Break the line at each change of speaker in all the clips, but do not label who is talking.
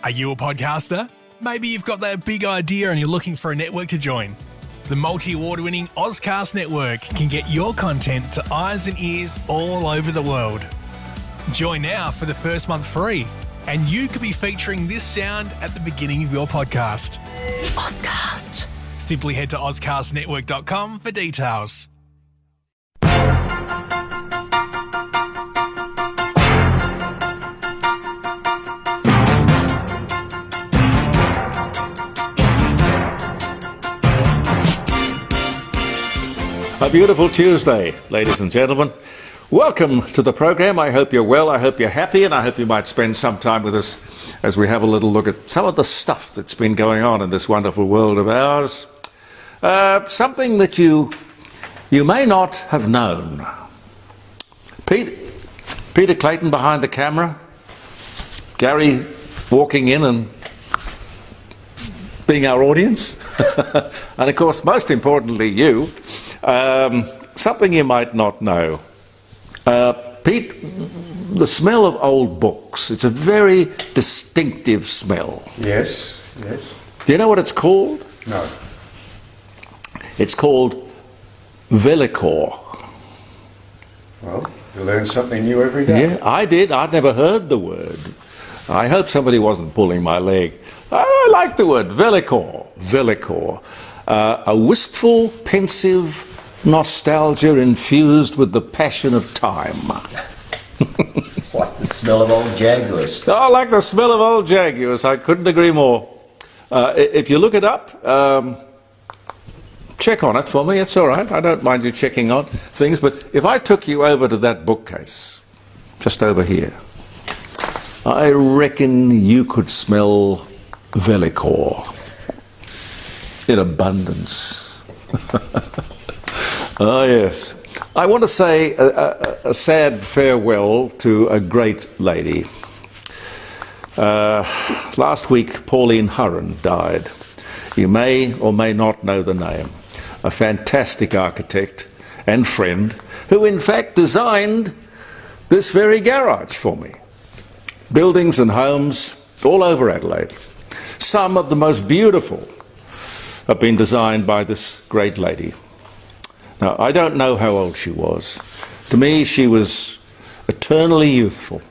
Are you a podcaster? Maybe you've got that big idea and you're looking for a network to join. The multi-award-winning Ozcast network can get your content to eyes and ears all over the world. Join now for the first month free, and you could be featuring this sound at the beginning of your podcast.
Ozcast.
Simply head to ozcastnetwork.com for details.
A beautiful Tuesday, ladies and gentlemen. Welcome to the program. I hope you're well, I hope you're happy, and I hope you might spend some time with us as we have a little look at some of the stuff that's been going on in this wonderful world of ours. Something that you may not have known. Peter Clayton behind the camera, Gary walking in and being our audience, and of course, most importantly, you. Something you might not know. Pete, the smell of old books, it's a very distinctive smell.
Yes, yes.
Do you know what it's called?
No.
It's called Velicor.
Well, you learn something new every day.
Yeah, I did. I'd never heard the word. I hope somebody wasn't pulling my leg. I like the word Velicor. Velicor. A wistful, pensive nostalgia infused with the passion of time.
It's like the smell of old Jaguars.
Oh, like the smell of old Jaguars. I couldn't agree more. If you look it up, check on it for me. It's all right. I don't mind you checking on things. But if I took you over to that bookcase, just over here, I reckon you could smell Velicor in abundance. Oh, yes. I want to say a sad farewell to a great lady. Last week, Pauline Hurren died. You may or may not know the name. A fantastic architect and friend who, in fact, designed this very garage for me. Buildings and homes all over Adelaide. Some of the most beautiful have been designed by this great lady. Now, I don't know how old she was. To me, she was eternally youthful.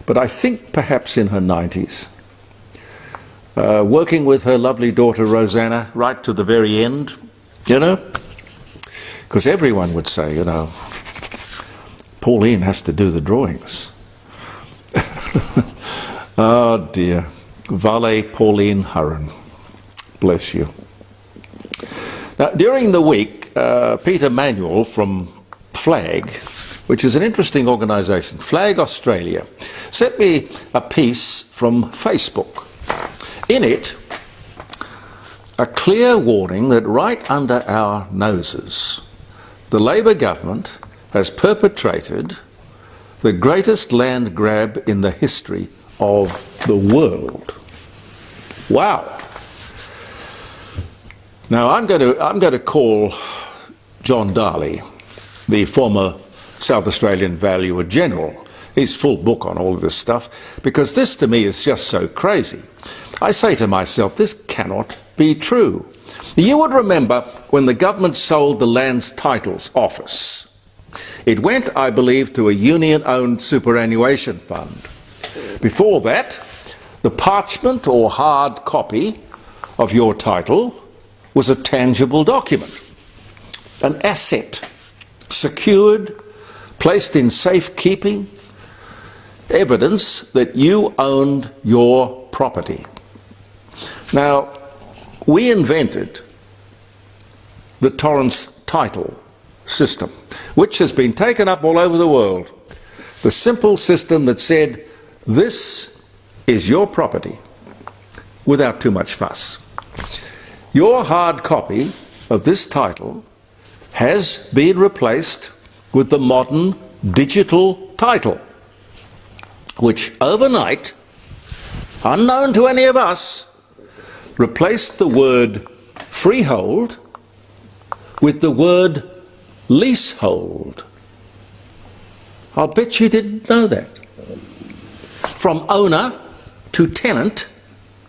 But I think perhaps in her 90s. Working with her lovely daughter Rosanna right to the very end, you know. Because everyone would say, you know, Pauline has to do the drawings. Oh dear. Vale Pauline Hurren. Bless you. Now, during the week, Peter Manuel from FLAG, which is an interesting organisation, FLAG Australia, sent me a piece from Facebook. In it, a clear warning that right under our noses, the Labor government has perpetrated the greatest land grab in the history of the world. Wow. Now, I'm going to call John Darley, the former South Australian Valuer General, his full book on all of this stuff, because this to me is just so crazy. I say to myself, this cannot be true. You would remember when the government sold the Lands Titles Office. It went, I believe, to a union-owned superannuation fund. Before that, the parchment or hard copy of your title was a tangible document, an asset, secured, placed in safekeeping, evidence that you owned your property. Now, we invented the Torrance title system, which has been taken up all over the world. The simple system that said, this is your property, without too much fuss. Your hard copy of this title has been replaced with the modern digital title, which overnight, unknown to any of us, replaced the word freehold with the word leasehold. I'll bet you didn't know that. From owner to tenant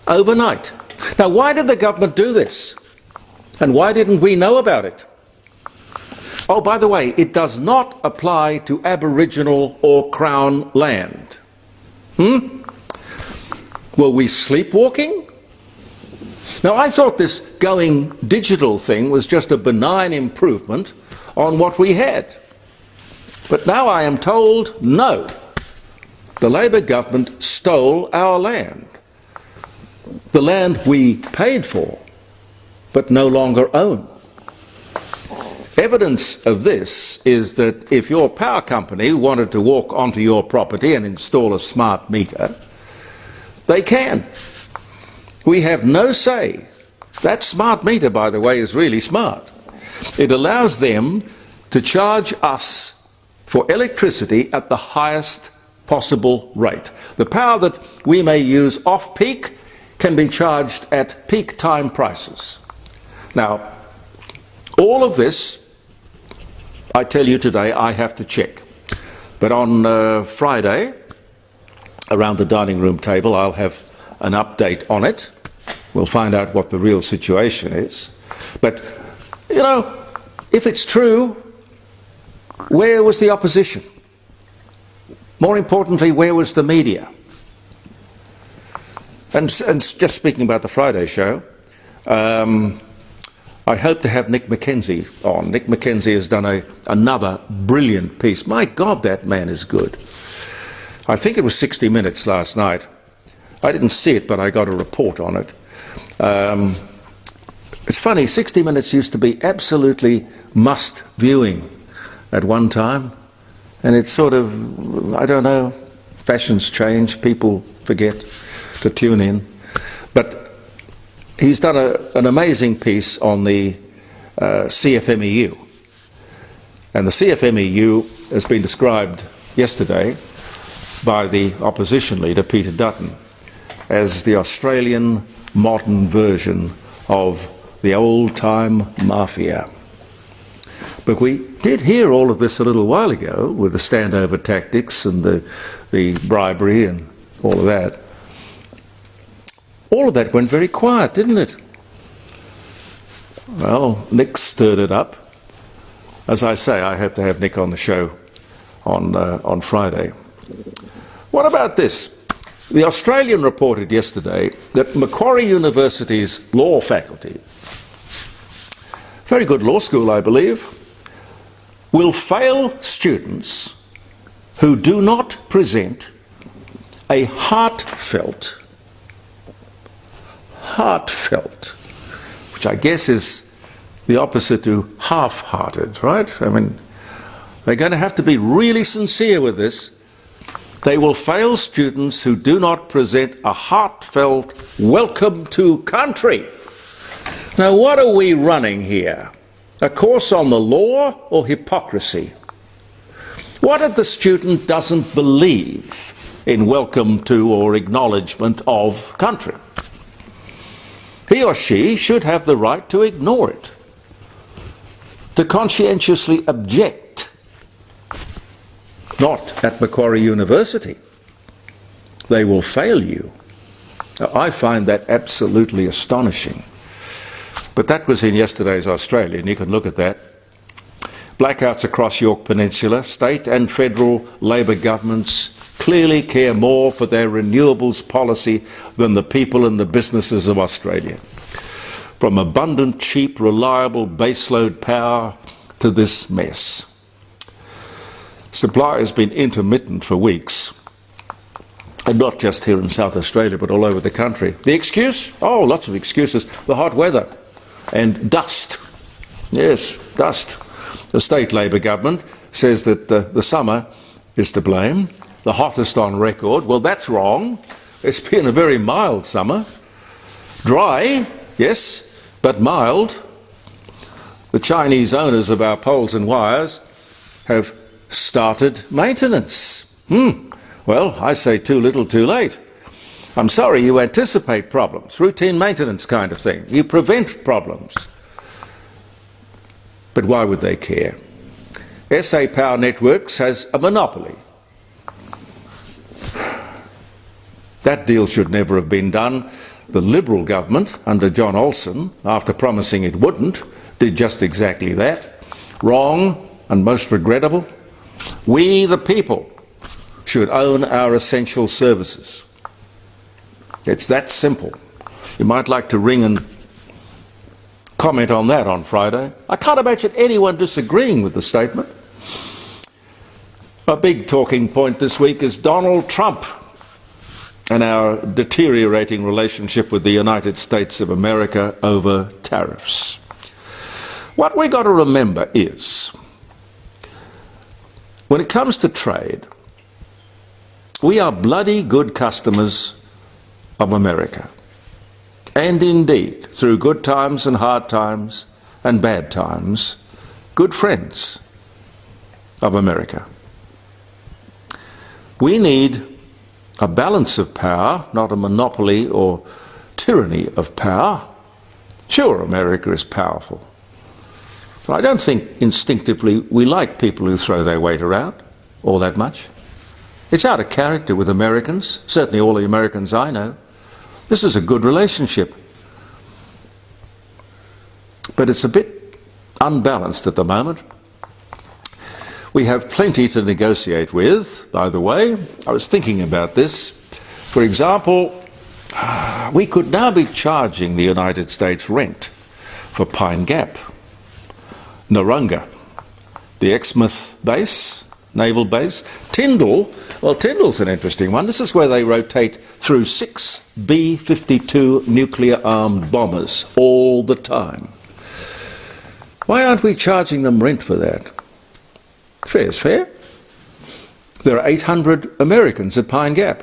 overnight. Now, why did the government do this? And why didn't we know about it? Oh, by the way, it does not apply to Aboriginal or Crown land. Were we sleepwalking? Now, I thought this going digital thing was just a benign improvement on what we had. But now I am told, no, the Labor government stole our land. The land we paid for, but no longer own. Evidence of this is that if your power company wanted to walk onto your property and install a smart meter, they can. We have no say. That smart meter, by the way, is really smart. It allows them to charge us for electricity at the highest possible rate. The power that we may use off-peak can be charged at peak time prices. Now, all of this, I tell you today, I have to check. But on Friday, around the dining room table, I'll have an update on it. We'll find out what the real situation is. But, you know, if it's true, where was the opposition? More importantly, where was the media? And just speaking about the Friday show, I hope to have Nick McKenzie on. Nick McKenzie has done another brilliant piece. My God, that man is good. I think it was 60 Minutes last night. I didn't see it, but I got a report on it. It's funny, 60 Minutes used to be absolutely must viewing at one time. And it's sort of, I don't know, fashions change, people forget to tune in. But he's done an amazing piece on the CFMEU. And the CFMEU has been described yesterday by the opposition leader, Peter Dutton, as the Australian modern version of the old-time mafia. But we did hear all of this a little while ago with the standover tactics and the bribery and all of that. All of that went very quiet, didn't it? Well, Nick stirred it up. As I say, I hope to have Nick on the show on Friday. What about this? The Australian reported yesterday that Macquarie University's law faculty, very good law school, I believe, will fail students who do not present a heartfelt, which I guess is the opposite to half-hearted, right? I mean, they're going to have to be really sincere with this. They will fail students who do not present a heartfelt welcome to country. Now, what are we running here? A course on the law or hypocrisy? What if the student doesn't believe in welcome to or acknowledgement of country? He or she should have the right to ignore it, to conscientiously object. Not at Macquarie University. They will fail you. I find that absolutely astonishing. But that was in yesterday's Australian. You can look at that. Blackouts across York Peninsula. State and federal Labor governments clearly care more for their renewables policy than the people and the businesses of Australia. From abundant, cheap, reliable baseload power to this mess. Supply has been intermittent for weeks. And not just here in South Australia, but all over the country. The excuse? Oh, lots of excuses. The hot weather and dust. Yes, dust. The state Labor government says that the summer is to blame, the hottest on record. Well, that's wrong. It's been a very mild summer. Dry, yes, but mild. The Chinese owners of our poles and wires have started maintenance. Well, I say too little, too late. I'm sorry, you anticipate problems, routine maintenance kind of thing. You prevent problems. But why would they care? SA Power Networks has a monopoly. That deal should never have been done. The Liberal government, under John Olsen, after promising it wouldn't, did just exactly that. Wrong and most regrettable. We, the people, should own our essential services. It's that simple. You might like to ring and comment on that on Friday. I can't imagine anyone disagreeing with the statement. A big talking point this week is Donald Trump and our deteriorating relationship with the United States of America over tariffs. What we've got to remember is, when it comes to trade, we are bloody good customers of America. And indeed, through good times and hard times and bad times, good friends of America. We need a balance of power, not a monopoly or tyranny of power. Sure, America is powerful. But I don't think instinctively we like people who throw their weight around all that much. It's out of character with Americans, certainly all the Americans I know. This is a good relationship. But it's a bit unbalanced at the moment. We have plenty to negotiate with, by the way. I was thinking about this. For example, we could now be charging the United States rent for Pine Gap, Narunga, the Exmouth base, naval base, Tyndall. Well, Tyndall's an interesting one. This is where they rotate through 6 B-52 nuclear-armed bombers all the time. Why aren't we charging them rent for that? Fair's fair. There are 800 Americans at Pine Gap.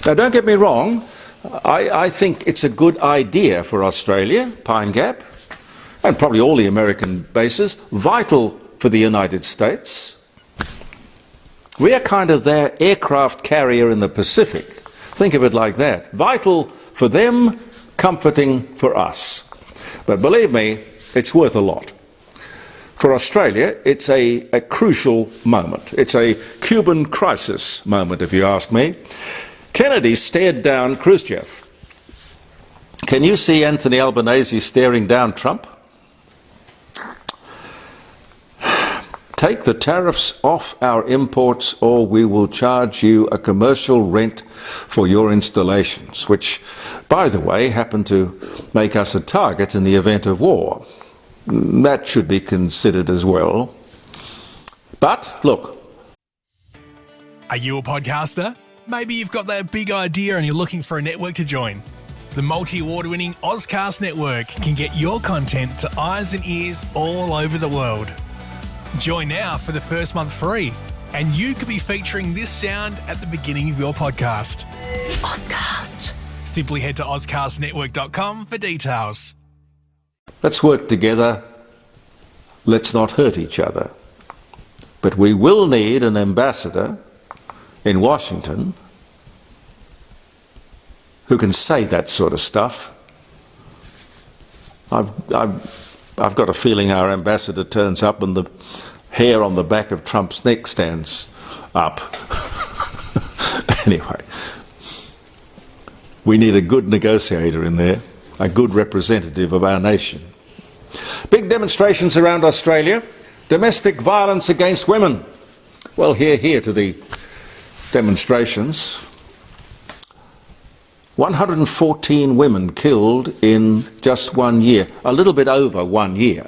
Now, don't get me wrong. I think it's a good idea for Australia, Pine Gap, and probably all the American bases, vital for the United States. We are kind of their aircraft carrier in the Pacific. Think of it like that. Vital for them, comforting for us. But believe me, it's worth a lot. For Australia, it's a crucial moment. It's a Cuban crisis moment, if you ask me. Kennedy stared down Khrushchev. Can you see Anthony Albanese staring down Trump? Take the tariffs off our imports or we will charge you a commercial rent for your installations, which, by the way, happen to make us a target in the event of war. That should be considered as well. But, look.
Are you a podcaster? Maybe you've got that big idea and you're looking for a network to join. The multi-award-winning Ozcast network can get your content to eyes and ears all over the world. Join now for the first month free, and you could be featuring this sound at the beginning of your podcast.
Ozcast.
Simply head to ozcastnetwork.com for details.
Let's work together. Let's not hurt each other. But we will need an ambassador in Washington who can say that sort of stuff. I've got a feeling our ambassador turns up and the hair on the back of Trump's neck stands up. Anyway, we need a good negotiator in there, a good representative of our nation. Big demonstrations around Australia. Domestic violence against women. Well, hear to the demonstrations. 114 women killed in just 1 year, a little bit over 1 year.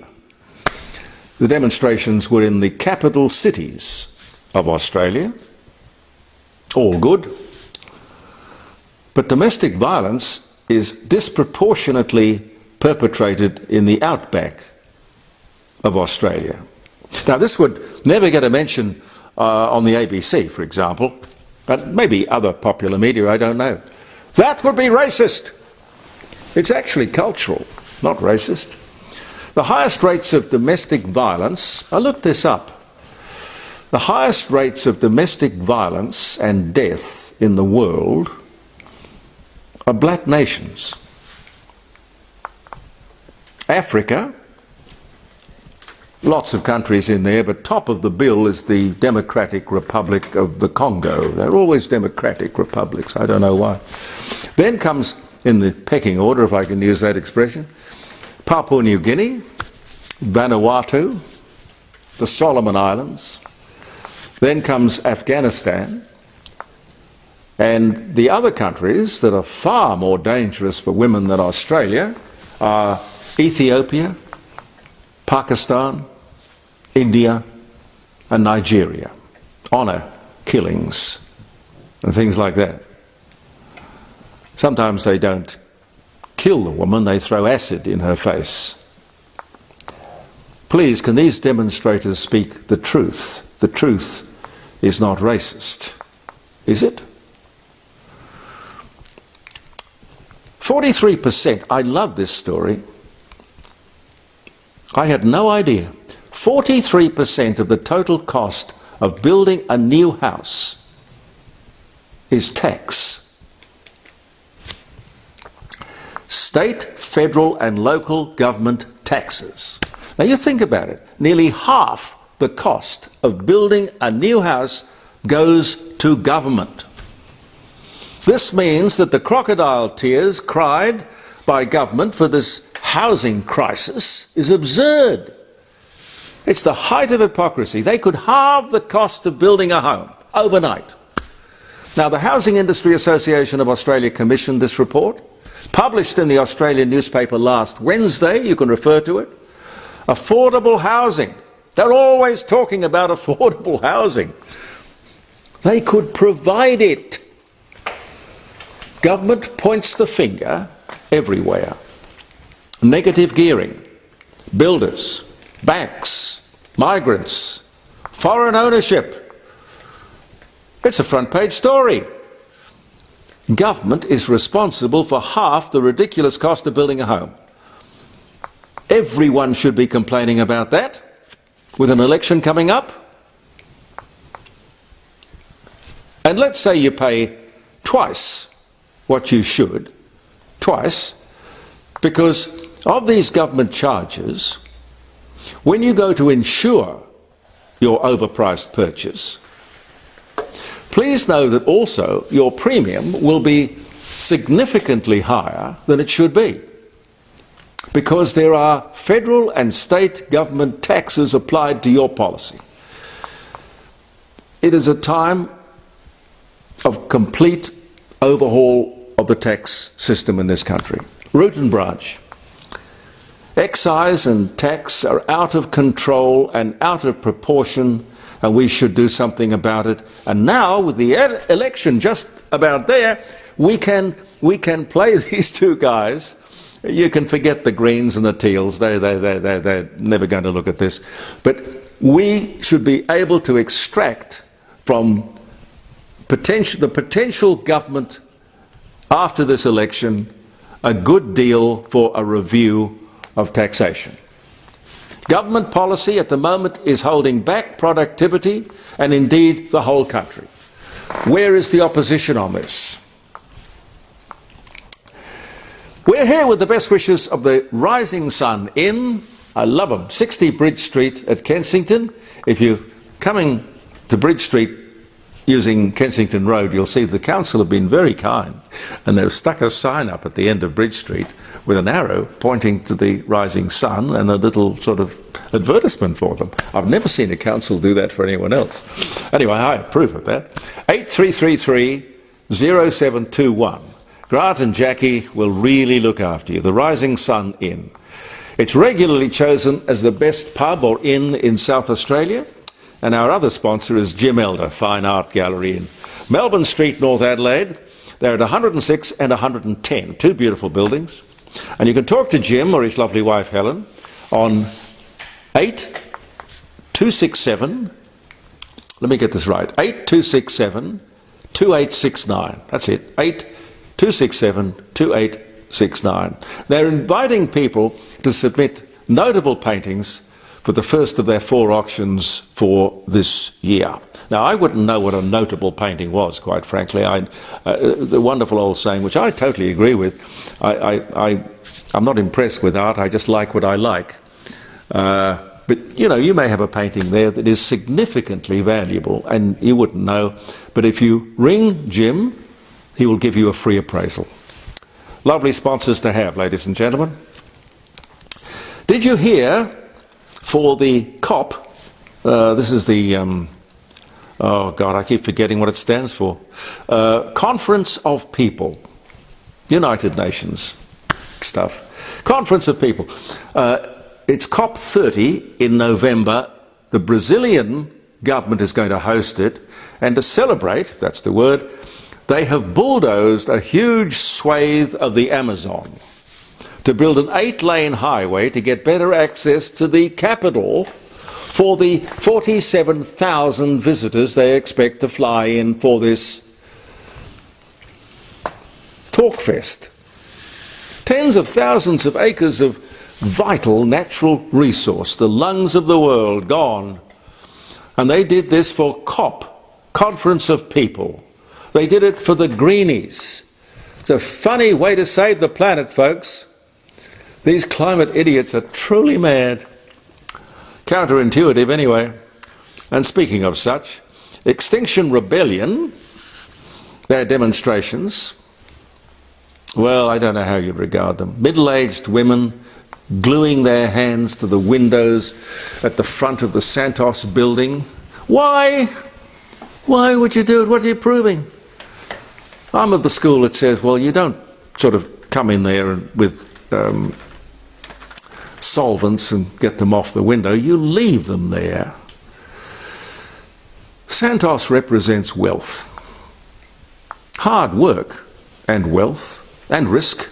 The demonstrations were in the capital cities of Australia. All good. But domestic violence is disproportionately perpetrated in the outback of Australia. Now, this would never get a mention on the ABC, for example, but maybe other popular media, I don't know. That would be racist. It's actually cultural, not racist. The highest rates of domestic violence, I looked this up, the highest rates of domestic violence and death in the world are black nations. lots of countries in there, but top of the bill is the Democratic Republic of the Congo. They're always democratic republics. I don't know why. Then comes, in the pecking order, if I can use that expression, Papua New Guinea, Vanuatu, the Solomon Islands. Then comes Afghanistan. And the other countries that are far more dangerous for women than Australia are Ethiopia, Pakistan, India and Nigeria. Honour killings and things like that. Sometimes they don't kill the woman, they throw acid in her face. Please, can these demonstrators speak the truth? The truth is not racist, is it? 43%, I love this story. I had no idea. 43% of the total cost of building a new house is tax. State, federal and local government taxes. Now you think about it. Nearly half the cost of building a new house goes to government. This means that the crocodile tears cried by government for this housing crisis is absurd. It's the height of hypocrisy. They could halve the cost of building a home overnight. Now, the Housing Industry Association of Australia commissioned this report, published in the Australian newspaper last Wednesday. You can refer to it. Affordable housing. They're always talking about affordable housing. They could provide it. Government points the finger everywhere. Negative gearing, builders, banks, migrants, foreign ownership. It's a front page story. Government is responsible for half the ridiculous cost of building a home. Everyone should be complaining about that with an election coming up. And let's say you pay twice what you should, twice, because of these government charges, when you go to insure your overpriced purchase, please know that also your premium will be significantly higher than it should be, because there are federal and state government taxes applied to your policy. It is a time of complete overhaul of the tax system in this country. Root and branch. Excise and tax are out of control and out of proportion, and we should do something about it. And now, with the election just about there, we can play these two guys. You can forget the Greens and the Teals. They're never going to look at this. But we should be able to extract from the potential government after this election a good deal for a review of taxation. Government policy at the moment is holding back productivity and indeed the whole country. Where is the opposition on this? We're here with the best wishes of the Rising Sun Inn. I love them. 60 Bridge Street at Kensington. If you're coming to Bridge Street using Kensington Road, you'll see the council have been very kind, and they've stuck a sign up at the end of Bridge Street with an arrow pointing to the Rising Sun and a little sort of advertisement for them. I've never seen a council do that for anyone else. Anyway, I approve of that. 8333 0721. Grant and Jackie will really look after you. The Rising Sun Inn. It's regularly chosen as the best pub or inn in South Australia. And our other sponsor is Jim Elder Fine Art Gallery in Melbourne Street, North Adelaide. They're at 106 and 110, two beautiful buildings. And you can talk to Jim or his lovely wife Helen on 8267, let me get this right, 8267 2869. That's it, 8267 2869. They're inviting people to submit notable paintings for the first of their 4 auctions for this year. Now, I wouldn't know what a notable painting was, quite frankly. The wonderful old saying, which I totally agree with, I'm not impressed with art, I just like what I like. But, you know, you may have a painting there that is significantly valuable and you wouldn't know. But if you ring Jim, he will give you a free appraisal. Lovely sponsors to have, ladies and gentlemen. Did you hear for the COP, this is the, oh God, I keep forgetting what it stands for, Conference of People, United Nations stuff, Conference of People. It's COP30 in November. The Brazilian government is going to host it, and to celebrate, that's the word, they have bulldozed a huge swathe of the Amazon to build an 8-lane highway to get better access to the capital for the 47,000 visitors they expect to fly in for this talkfest. Tens of thousands of acres of vital natural resource, the lungs of the world, gone. And they did this for COP, Conference of People. They did it for the greenies. It's a funny way to save the planet, folks. These climate idiots are truly mad. Counterintuitive anyway. And speaking of such, Extinction Rebellion, their demonstrations, well, I don't know how you'd regard them. Middle-aged women gluing their hands to the windows at the front of the Santos building. Why? Why would you do it? What are you proving? I'm of the school that says, well, you don't sort of come in there with solvents and get them off the window. You leave them there. Santos represents wealth. Hard work and wealth and risk.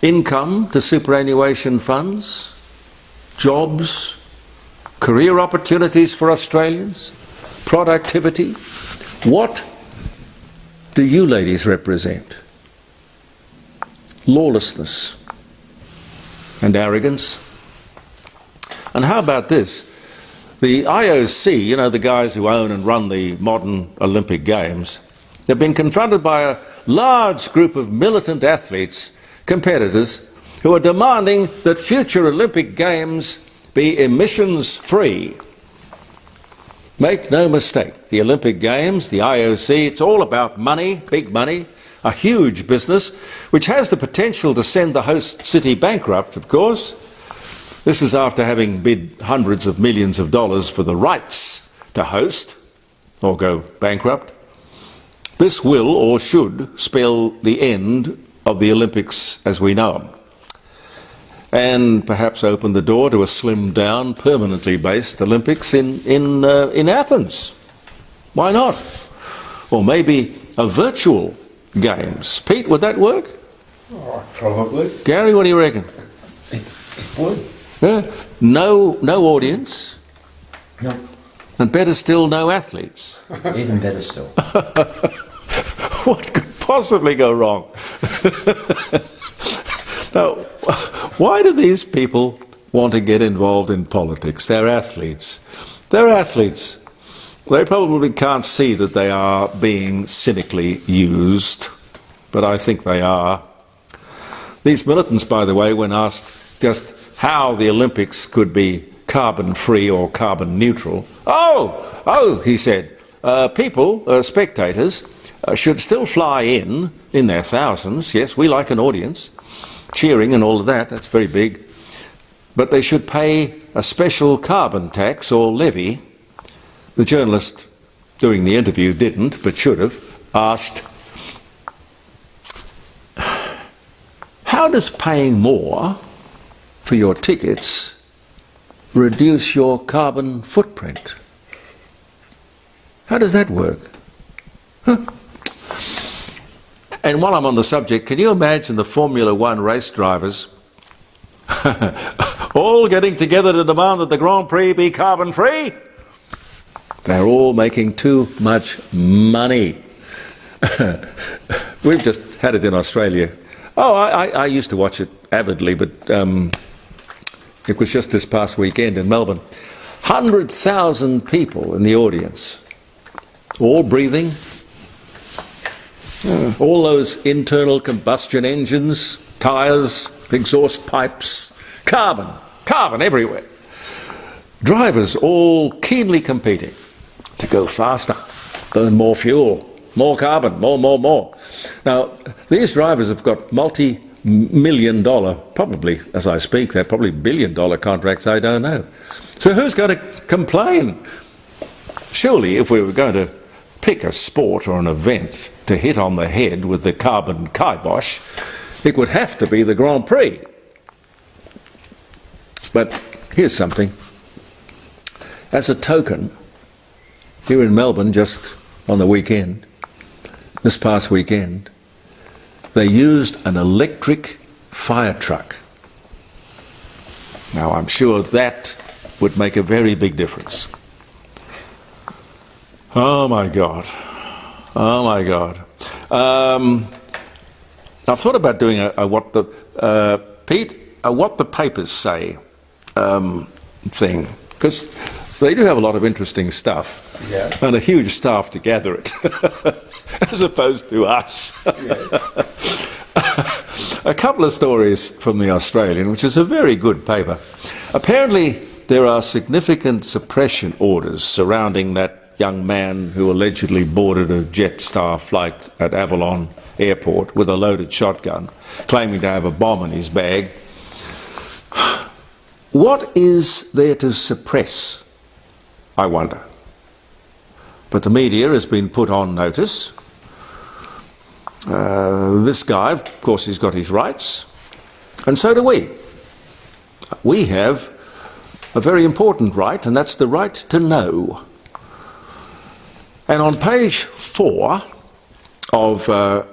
Income to superannuation funds, jobs, career opportunities for Australians, productivity. What do you ladies represent? Lawlessness and arrogance. And how about this? The IOC, you know, the guys who own and run the modern Olympic Games, they've been confronted by a large group of militant athletes, competitors, who are demanding that future Olympic Games be emissions-free. Make no mistake, the Olympic Games, the IOC, it's all about money, big money, a huge business, which has the potential to send the host city bankrupt, of course. This is after having bid hundreds of millions of dollars for the rights to host, or go bankrupt. This will, or should, spell the end of the Olympics as we know them, and perhaps open the door to a slimmed-down, permanently based Olympics in Athens. Why not? Or maybe a virtual Games. Pete, would that work?
Oh, probably.
Gary, what do you reckon?
It would.
Yeah? No audience,
No.
and better still, no athletes.
Even better still.
What could possibly go wrong? Now, why do these people want to get involved in politics? They're athletes. They're athletes. They probably can't see that they are being cynically used, but I think they are. These militants, by the way, when asked just how the Olympics could be carbon-free or carbon-neutral, he said, people, spectators, should still fly in their thousands. Yes, we like an audience, cheering and all of that, that's very big. But they should pay a special carbon tax or levy. The journalist doing the interview didn't, but should have, asked, how does paying more for your tickets reduce your carbon footprint? How does that work? Huh? And while I'm on the subject, can you imagine the Formula One race drivers all getting together to demand that the Grand Prix be carbon-free? They're all making too much money. We've just had it in Australia. Oh, I used to watch it avidly, but it was just this past weekend in Melbourne. 100,000 people in the audience, all breathing. All those internal combustion engines, tyres, exhaust pipes, carbon everywhere. Drivers all keenly competing to go faster, burn more fuel, more carbon, more. Now, these drivers have got multi-million dollar, probably, as I speak, they're probably billion-dollar contracts, I don't know. So who's going to complain? Surely, if we were going to pick a sport or an event to hit on the head with the carbon kibosh, it would have to be the Grand Prix. But here's something. As a token, here in Melbourne, just on the weekend, this past weekend, they used an electric fire truck. Now, I'm sure that would make a very big difference. Oh my God. Oh my God. I thought about doing a what the papers say thing, because they do have a lot of interesting stuff,
Yeah.
and a huge staff to gather it, as opposed to us. A couple of stories from the Australian, which is a very good paper. Apparently, there are significant suppression orders surrounding that young man who allegedly boarded a Jetstar flight at Avalon Airport with a loaded shotgun, claiming to have a bomb in his bag. What is there to suppress, I wonder? But the media has been put on notice. This guy, of course, he's got his rights, and so do we. We have a very important right, and that's the right to know. And on page 4 of,
Are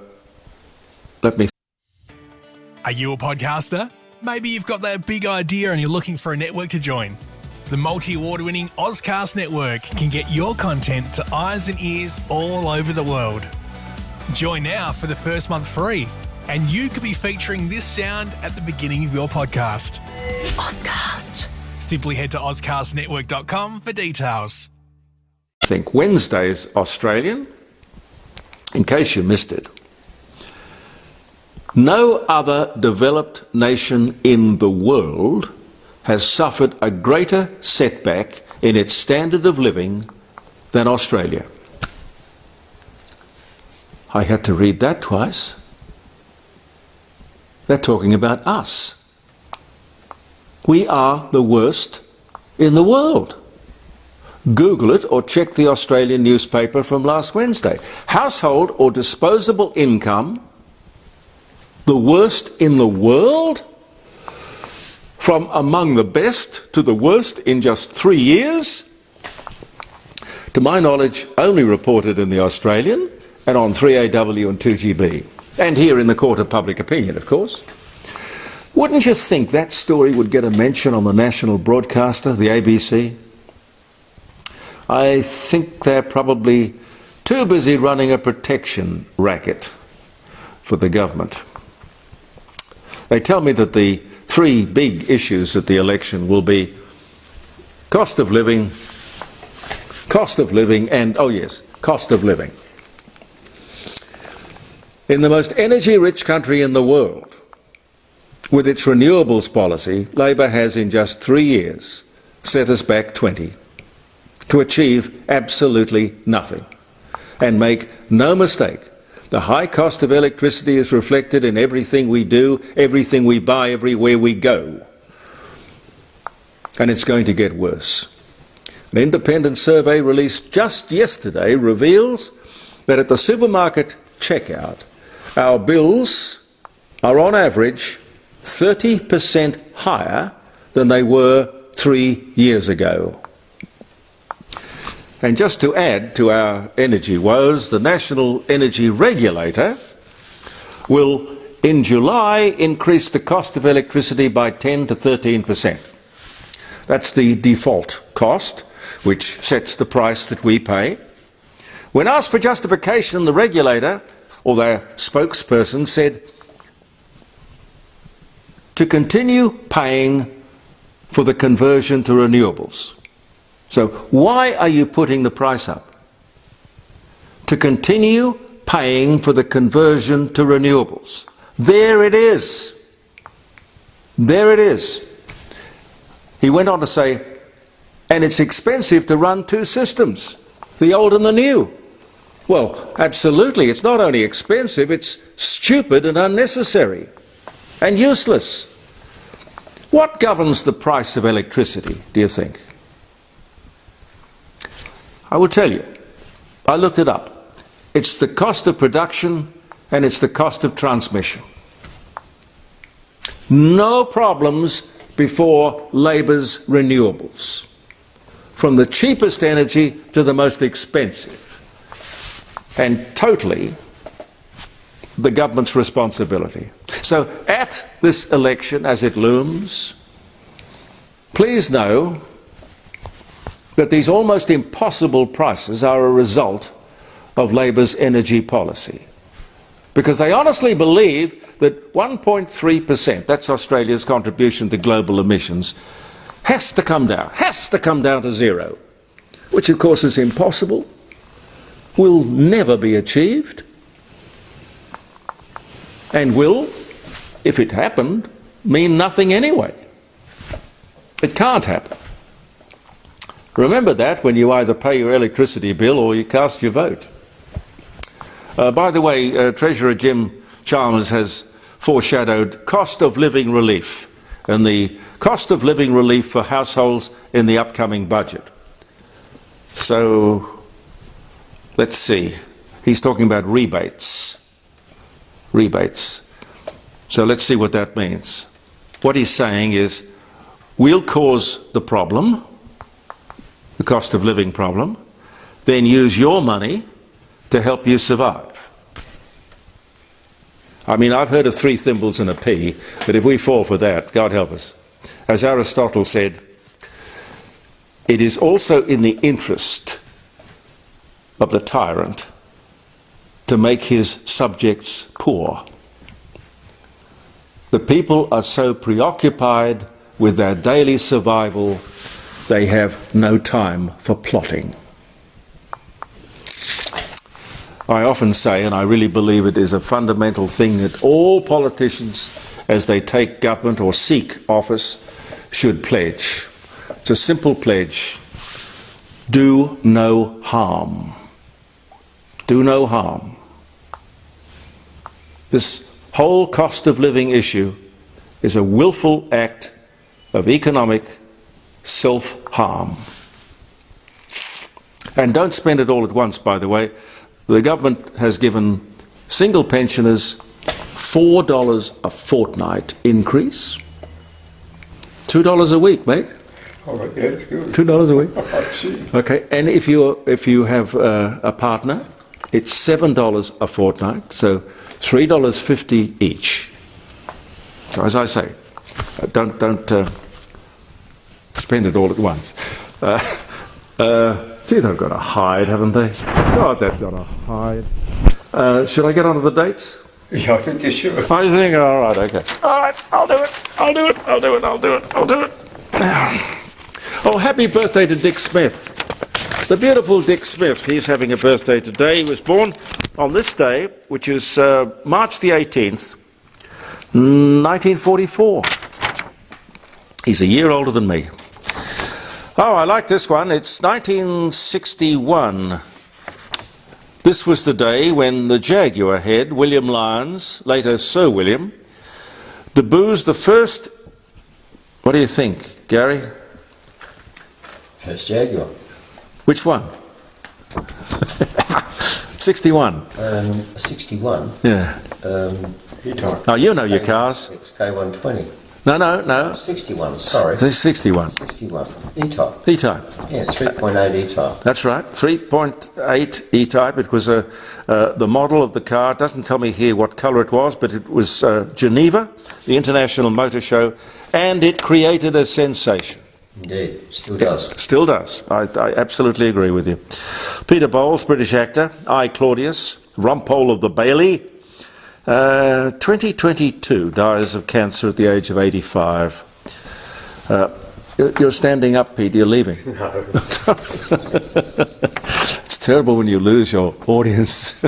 you a podcaster? Maybe you've got that big idea and you're looking for a network to join. The multi-award-winning Ozcast network can get your content to eyes and ears all over the world. Join now for the first month free, and you could be featuring this sound at the beginning of your podcast.
Ozcast.
Simply head to ozcastnetwork.com for details.
I think Wednesday's Australian, in case you missed it. No other developed nation in the world has suffered a greater setback in its standard of living than Australia. I had to read that twice. They're talking about us. We are the worst in the world. Google it or check the Australian newspaper from last Wednesday. Household or disposable income, the worst in the world? From among the best to the worst in just 3 years? To my knowledge, only reported in the Australian and on 3AW and 2GB. And here in the Court of Public Opinion, of course. Wouldn't you think that story would get a mention on the national broadcaster, the ABC? I think they're probably too busy running a protection racket for the government. They tell me that the 3 big issues at the election will be cost of living, and, oh yes, cost of living. In the most energy-rich country in the world, with its renewables policy, Labor has in just 3 years set us back 20 to achieve absolutely nothing. And make no mistake, the high cost of electricity is reflected in everything we do, everything we buy, everywhere we go. And it's going to get worse. An independent survey released just yesterday reveals that at the supermarket checkout, our bills are on average 30% higher than they were 3 years ago. And just to add to our energy woes, the National Energy Regulator will, in July, increase the cost of electricity by 10 to 13%. That's the default cost, which sets the price that we pay. When asked for justification, the regulator, or their spokesperson, said, to continue paying for the conversion to renewables. So why are you putting the price up? To continue paying for the conversion to renewables. There it is. There it is. He went on to say, And it's expensive to run two systems, the old and the new. Well, absolutely, it's not only expensive, it's stupid and unnecessary and useless. What governs the price of electricity, do you think? I will tell you. I looked it up. It's the cost of production and it's the cost of transmission. No problems before Labor's renewables. From the cheapest energy to the most expensive. And totally the government's responsibility. So at this election, as it looms, please know that these almost impossible prices are a result of Labor's energy policy. Because they honestly believe that 1.3%, that's Australia's contribution to global emissions, has to come down to zero, which of course is impossible, will never be achieved, and will, if it happened, mean nothing anyway. It can't happen. Remember that when you either pay your electricity bill or you cast your vote. By the way, Treasurer Jim Chalmers has foreshadowed cost of living relief and the cost of living relief for households in the upcoming budget. So, let's see. He's talking about rebates. Rebates. So let's see what that means. What he's saying is, we'll cause the problem, the cost of living problem, then use your money to help you survive. I mean, I've heard of 3 thimbles and a pea, but if we fall for that, God help us. As Aristotle said, it is also in the interest of the tyrant to make his subjects poor. The people are so preoccupied with their daily survival, they have no time for plotting. I often say, and I really believe it is a fundamental thing, that all politicians, as they take government or seek office, should pledge. It's a simple pledge. Do no harm. Do no harm. This whole cost of living issue is a willful act of economic self-harm. And don't spend it all at once, by the way. The government has given single pensioners $4 a fortnight increase. $2 a week, mate.
Oh, yeah, it's good.
$2 a week.
Oh, gee.
Okay, and if you have a partner, it's $7 a fortnight, so $3.50 each. So as I say, don't spend it all at once. See, they've got a hide, haven't they? God, they've got a hide. Should I get on to the dates?
Yeah, I think you should.
I think, all right, okay. All right, I'll do it. Oh, happy birthday to Dick Smith. The beautiful Dick Smith, he's having a birthday today. He was born on this day, which is March the 18th, 1944. He's a year older than me. Oh, I like this one. It's 1961. This was the day when the Jaguar head, William Lyons, later Sir William, debuts the first... What do you think, Gary?
First Jaguar.
Which one? 61.
61.
Yeah.
E-type.
Oh, you know your cars.
XK120.
No.
61, sorry.
This is 61.
61. E-type.
E-type.
Yeah, 3.8 E-type.
That's right. 3.8 E-type. It was the model of the car. It doesn't tell me here what colour it was, but it was Geneva, the International Motor Show, and it created a sensation.
Indeed, still does.
Still does. I absolutely agree with you. Peter Bowles, British actor. I, Claudius. Rumpole of the Bailey. 2022, dies of cancer at the age of 85. You're standing up, Pete. You're leaving.
No.
It's terrible when you lose your audience.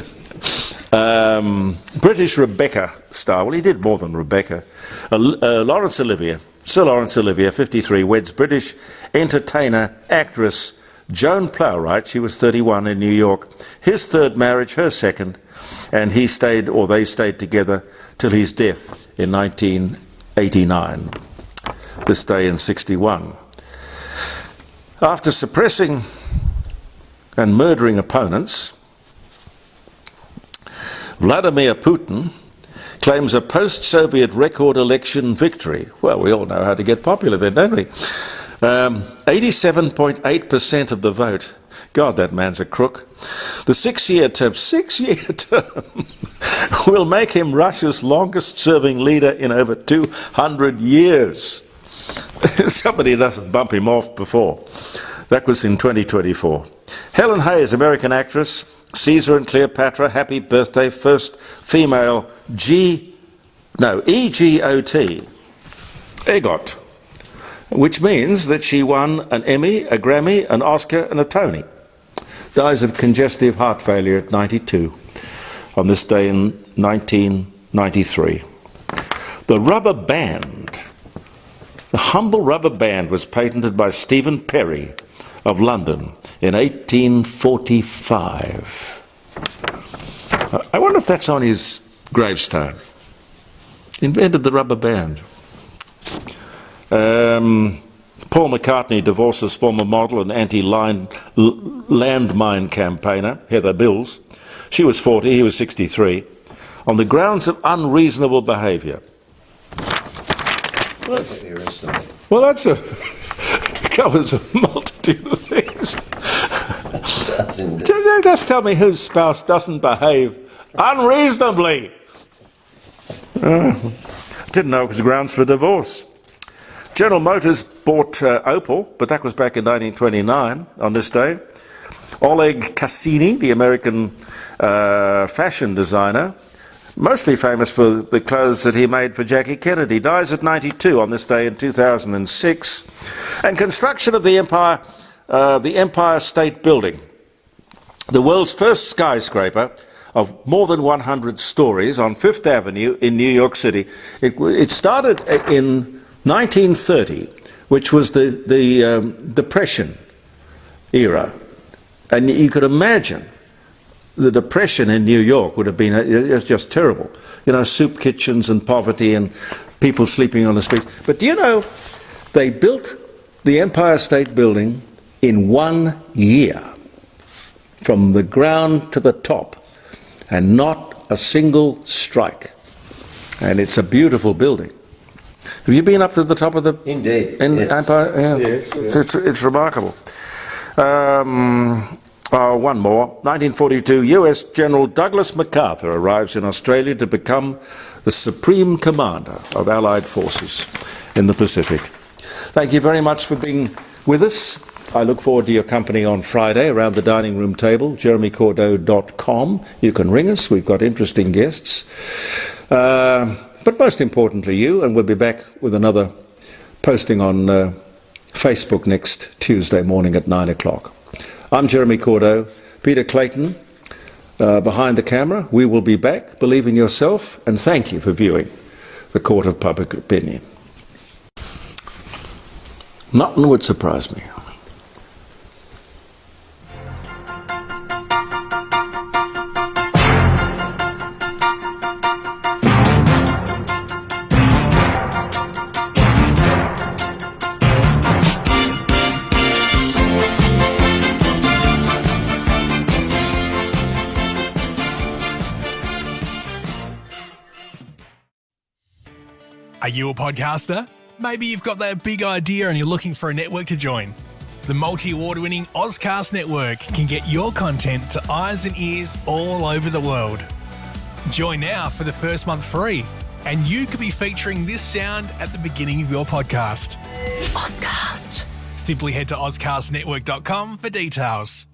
British Rebecca star. Well, he did more than Rebecca. Laurence Olivier. Sir Laurence Olivier, 53, weds British entertainer, actress Joan Plowright. She was 31 in New York. His third marriage, her second, and they stayed together till his death in 1989. This day in 61. After suppressing and murdering opponents, Vladimir Putin claims a post-Soviet record election victory. Well, we all know how to get popular then, don't we? 87.8% of the vote. God, that man's a crook. The six-year term will make him Russia's longest-serving leader in over 200 years. Somebody doesn't bump him off before. That was in 2024. Helen Hayes, American actress, Caesar and Cleopatra, happy birthday, first female EGOT, which means that she won an Emmy, a Grammy, an Oscar and a Tony. Dies of congestive heart failure at 92 on this day in 1993. The rubber band, the humble rubber band, was patented by Stephen Perry of London in 1845. I wonder if that's on his gravestone. Invented the rubber band. Paul McCartney divorces former model and anti-landmine campaigner Heather Bills. She was 40, he was 63, on the grounds of unreasonable behaviour. Well, that's covers a multitude of things. Just tell me whose spouse doesn't behave unreasonably. Didn't know it was grounds for divorce. General Motors bought Opel, but that was back in 1929 on this day. Oleg Cassini, the American fashion designer, mostly famous for the clothes that he made for Jackie Kennedy, dies at 92 on this day in 2006. And construction of the Empire State Building, the world's first skyscraper of more than 100 stories on Fifth Avenue in New York City. It started in 1930, which was the Depression era. And you could imagine the Depression in New York would have been just terrible. You know, soup kitchens and poverty and people sleeping on the streets. But do you know, they built the Empire State Building in 1 year, from the ground to the top, and not a single strike. And it's a beautiful building. Have you been up to the top of the
Indeed.
Yes. Empire? Yeah.
Yes.
It's remarkable. One more. 1942, US General Douglas MacArthur arrives in Australia to become the Supreme Commander of Allied forces in the Pacific. Thank you very much for being with us. I look forward to your company on Friday around the dining room table, jeremycordeaux.com. You can ring us. We've got interesting guests. But most importantly, you, and we'll be back with another posting on Facebook next Tuesday morning at 9 o'clock. I'm Jeremy Cordeaux. Peter Clayton behind the camera. We will be back. Believe in yourself, and thank you for viewing the Court of Public Opinion. Nothing would surprise me.
Are you a podcaster? Maybe you've got that big idea and you're looking for a network to join. The multi-award-winning Ozcast network can get your content to eyes and ears all over the world. Join now for the first month free, and you could be featuring this sound at the beginning of your podcast.
Ozcast.
Simply head to ozcastnetwork.com for details.